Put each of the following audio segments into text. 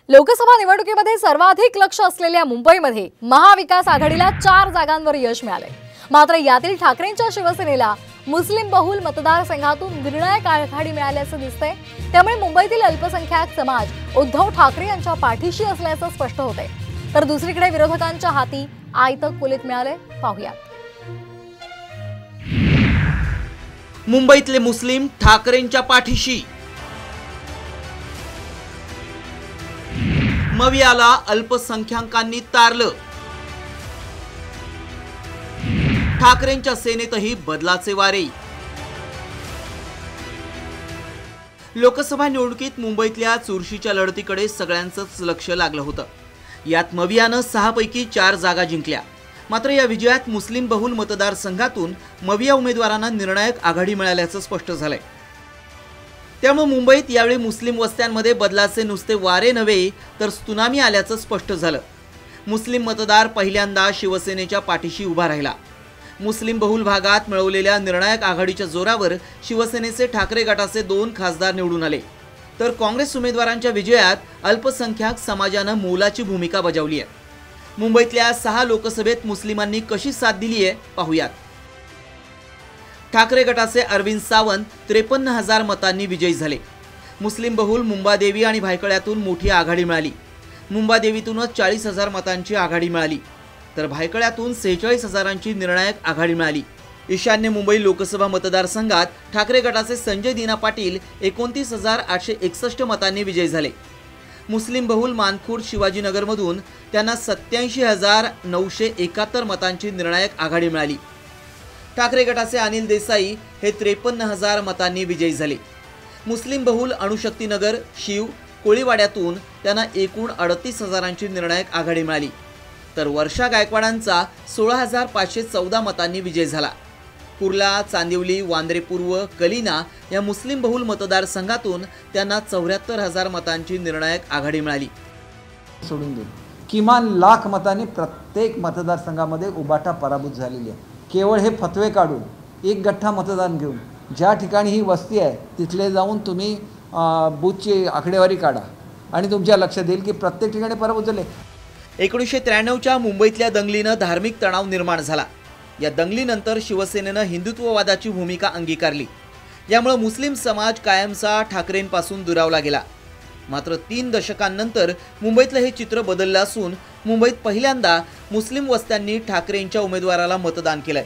लोकसभा निवडणुकीमध्ये सर्वाधिक लक्ष असलेल्या मुंबईमध्ये महाविकास आघाडीला 4 जागांवर यश मिळाले। मात्र यातील ठाकरेंच्या शिवसेनेला मुस्लिम बहुल मतदारसंघातून निर्णायक आघाडी मिळाल्याचं दिसतंय। त्यामुळे मुंबईतील अल्पसंख्याक समाज उद्धव ठाकरे यांच्या पाठीशी असल्याचं स्पष्ट होतंय। तर दुसरीकडे विरोधकांच्या हाती आयतं कुलीत मिळाले। पाहूयात। मुंबईतले मुस्लिम ठाकरेंच्या पाठीशी, मवियाला अल्पसंख्याकांनी तारलं, ठाकरेंच्या सेनेतही बदलाचे वारे। लोकसभा निवडणुकीत मुंबईतल्या चुरशीच्या लढतीकडे सगळ्यांचंच लक्ष लागलं होतं। यात मवियानं 6 पैकी 4 जागा जिंकल्या। मात्र या विजयात मुस्लिम बहुल मतदारसंघातून मविया उमेदवारांना निर्णायक आघाडी मिळाल्याचं स्पष्ट झालंय। त्यामुळे मुंबईत यावेळी मुस्लिम वस्त्यांमध्ये बदलाचे नुसते वारे नव्हे तर त्सुनामी आल्याचं स्पष्ट झालं। मुस्लिम मतदार पहिल्यांदा शिवसेनेच्या पाठीशी उभा राहिला। मुस्लिम बहुल भागात मिळवलेल्या निर्णायक आघाडीच्या जोरावर शिवसेनेचे ठाकरे गटाचे 2 खासदार निवडून आले। तर काँग्रेस उमेदवारांच्या विजयात अल्पसंख्याक समाजानं मोलाची भूमिका बजावली आहे। मुंबईतल्या 6 लोकसभेत मुस्लिमांनी कशी साथ दिली आहे पाहूयात। ठाकरे गटाचे अरविंद सावंत 53,000 मतांनी विजयी झाले। मुस्लिम बहुल मुंबादेवी आणि भायखळ्यातून मोठी आघाडी मिळाली। मुंबादेवीतूनच 40,000 मतांची आघाडी मिळाली, तर भायखळ्यातून 46,000ची निर्णायक आघाडी मिळाली। ईशान्य मुंबई लोकसभा मतदारसंघात ठाकरे गटाचे संजय दीना पाटील 29,861 मतांनी विजयी झाले। मुस्लिम बहुल मानखुर्द शिवाजीनगरमधून त्यांना 87,971 मतांची निर्णायक आघाडी मिळाली। ठाकरे गटाचे अनिल देसाई हे 53,000 मतांनी विजयी झाले। मुस्लिम बहुल अणुशक्तीनगर शिव कोळीवाड्यातून त्यांना एकूण 38,000ची निर्णायक आघाडी मिळाली, तर वर्षा गायकवाडांचा 16,514 मतांनी विजय झाला। कुर्ला, चांदिवली, वांद्रे पूर्व, कलिना या मुस्लिम बहुल मतदारसंघातून त्यांना 74,000 मतांची निर्णायक आघाडी मिळाली। सोडून देऊ किमान 1,00,000 मतांनी प्रत्येक मतदारसंघामध्ये उबाटा पराभूत झालेली आहे। केवळ हे फतवे काढून एक गठ्ठा मतदान घेऊन ज्या ठिकाणी ही वस्ती आहे तिथले जाऊन तुम्ही बूथची आकडेवारी काढा आणि तुमच्या लक्षात येईल की प्रत्येक ठिकाणी पराभूत झाले। 1993च्या मुंबईतल्या दंगलीनं धार्मिक तणाव निर्माण झाला। या दंगलीनंतर शिवसेनेनं हिंदुत्ववादाची भूमिका अंगीकारली। यामुळे मुस्लिम समाज कायमचा ठाकरेंपासून दुरावला गेला। मात्र 3 दशकांनंतर मुंबईतलं हे चित्र बदललं असून मुंबईत पहिल्यांदा मुस्लिम वस्त्यांनी ठाकरेंच्या उमेदवाराला मतदान केलंय।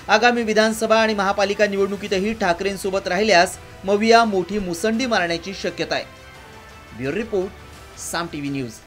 आगामी विधानसभा आणि महापालिका निवडणुकीतही ठाकरेंसोबत राहिल्यास मविया मोठी मुसंडी मारण्याची शक्यता आहे। ब्युरो रिपोर्ट, साम टीव्ही न्यूज।